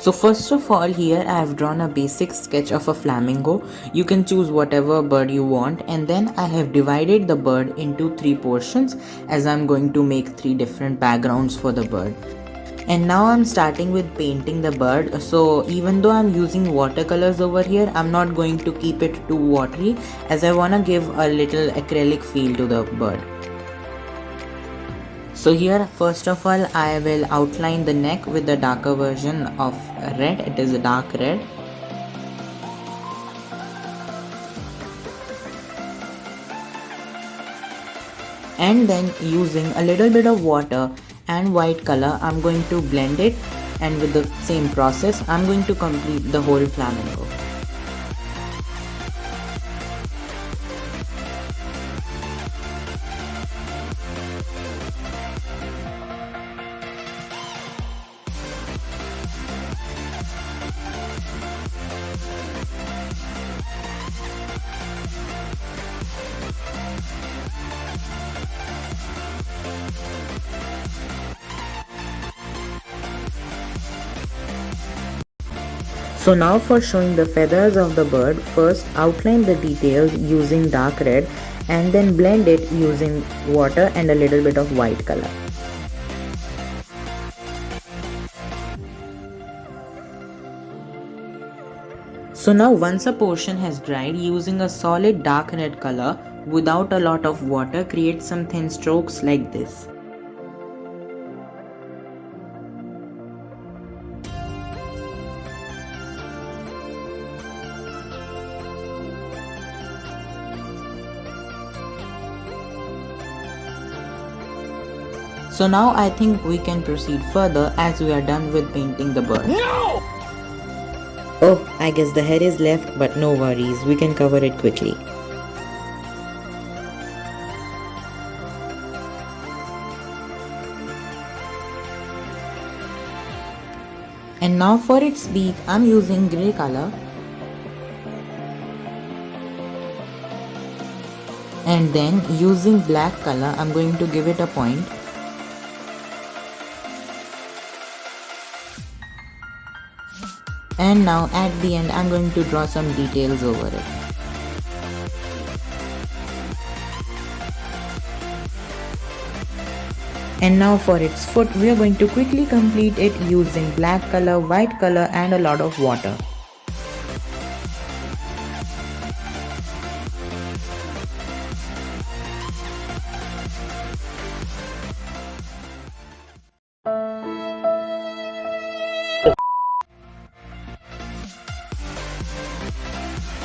So first of all, here I have drawn a basic sketch of a flamingo. You can choose whatever bird you want, and then I have divided the bird into 3 portions as I'm going to make 3 different backgrounds for the bird. And now I'm starting with painting the bird. So even though I'm using watercolors over here, I'm not going to keep it too watery as I want to give a little acrylic feel to the bird. So here first of all I will outline the neck with the darker version of red. It is a dark red. And then using a little bit of water and white color, I'm going to blend it, and with the same process I'm going to complete the whole flamingo. So now for showing the feathers of the bird, first outline the details using dark red and then blend it using water and a little bit of white color. So now once a portion has dried, using a solid dark red color without a lot of water, create some thin strokes like this. So now I think we can proceed further as we are done with painting the bird. No! Oh, I guess the head is left, but no worries, we can cover it quickly. And now for its beak, I'm using grey color. And then using black color, I'm going to give it a point. And now at the end I'm going to draw some details over it. And now for its foot, we are going to quickly complete it using black color, white color and a lot of water.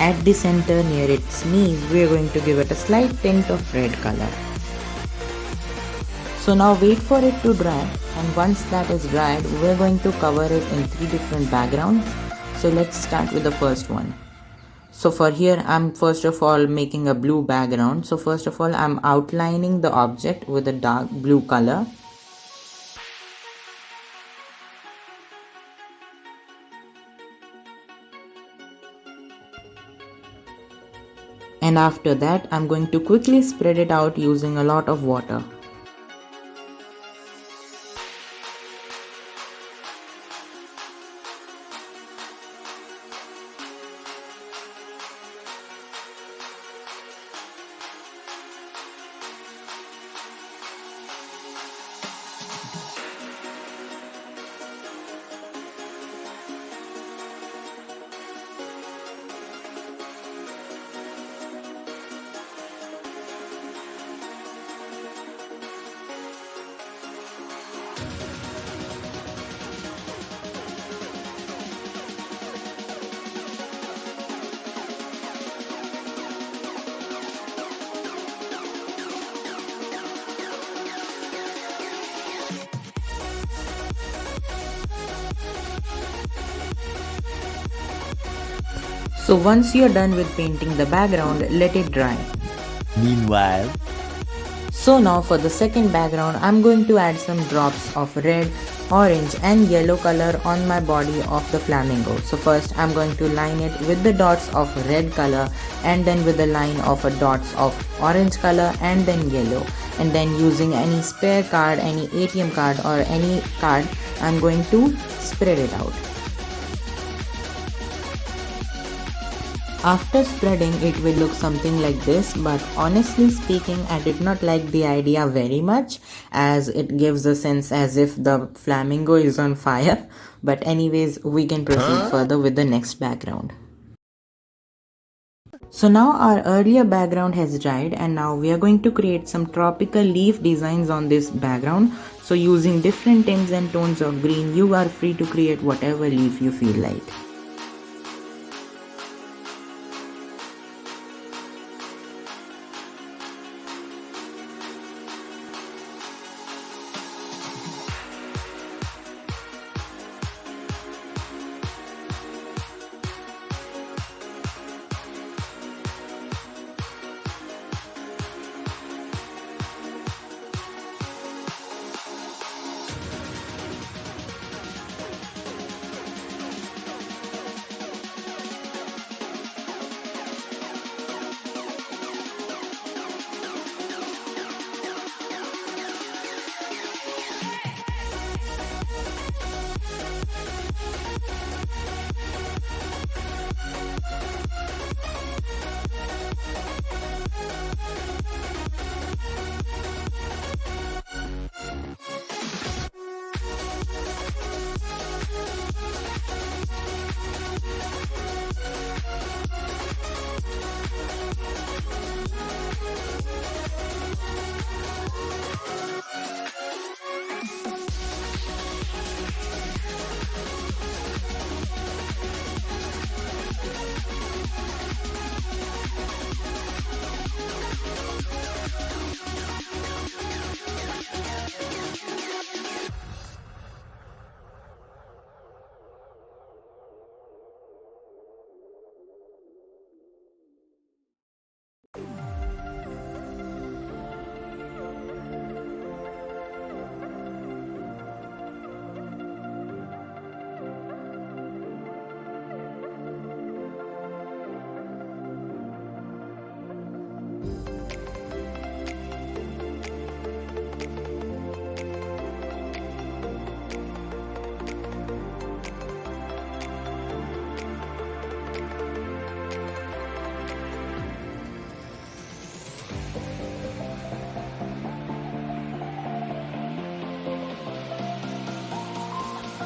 At the center near its knees, we are going to give it a slight tint of red color. So now wait for it to dry, and once that is dried, we are going to cover it in 3 different backgrounds. So let's start with the first one. So for here, I'm first of all making a blue background. So first of all, I'm outlining the object with a dark blue color. And after that, I'm going to quickly spread it out using a lot of water. So once you're done with painting the background, let it dry. Meanwhile, so now for the second background, I'm going to add some drops of red, orange and yellow color on my body of the flamingo. So first I'm going to line it with the dots of red color and then with the line of dots of orange color and then yellow. And then using any spare card, any ATM card or any card, I'm going to spread it out. After spreading, it will look something like this, but honestly speaking, I did not like the idea very much as it gives a sense as if the flamingo is on fire. But anyways, we can proceed further with the next background. So now our earlier background has dried and now we are going to create some tropical leaf designs on this background. So using different tints and tones of green, you are free to create whatever leaf you feel like.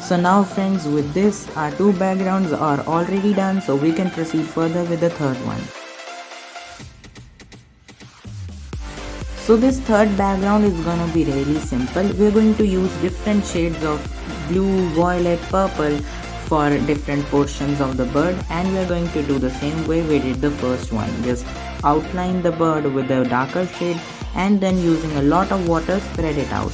So now friends, with this our two backgrounds are already done, so we can proceed further with the third one. So this third background is gonna be really simple. We're going to use different shades of blue, violet, purple for different portions of the bird, and we are going to do the same way we did the first one. Just outline the bird with a darker shade and then using a lot of water spread it out.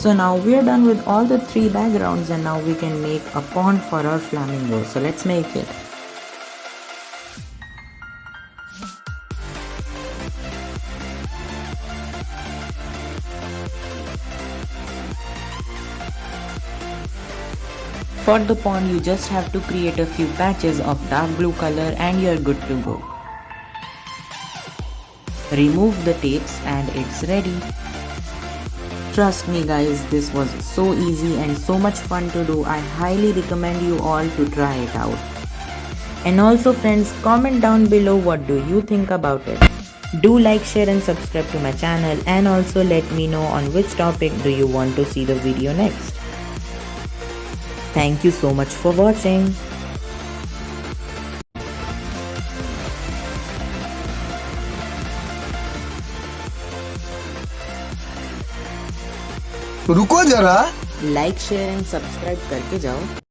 So now we are done with all the three backgrounds and now we can make a pond for our flamingo. So let's make it. For the pond you just have to create a few patches of dark blue color and you're good to go. Remove the tapes and it's ready. Trust me guys, this was so easy and so much fun to do. I highly recommend you all to try it out. And also friends, comment down below what do you think about it. Do like, share and subscribe to my channel, and also let me know on which topic do you want to see the video next. Thank you so much for watching. रुको जरा like share and subscribe करके जाओ.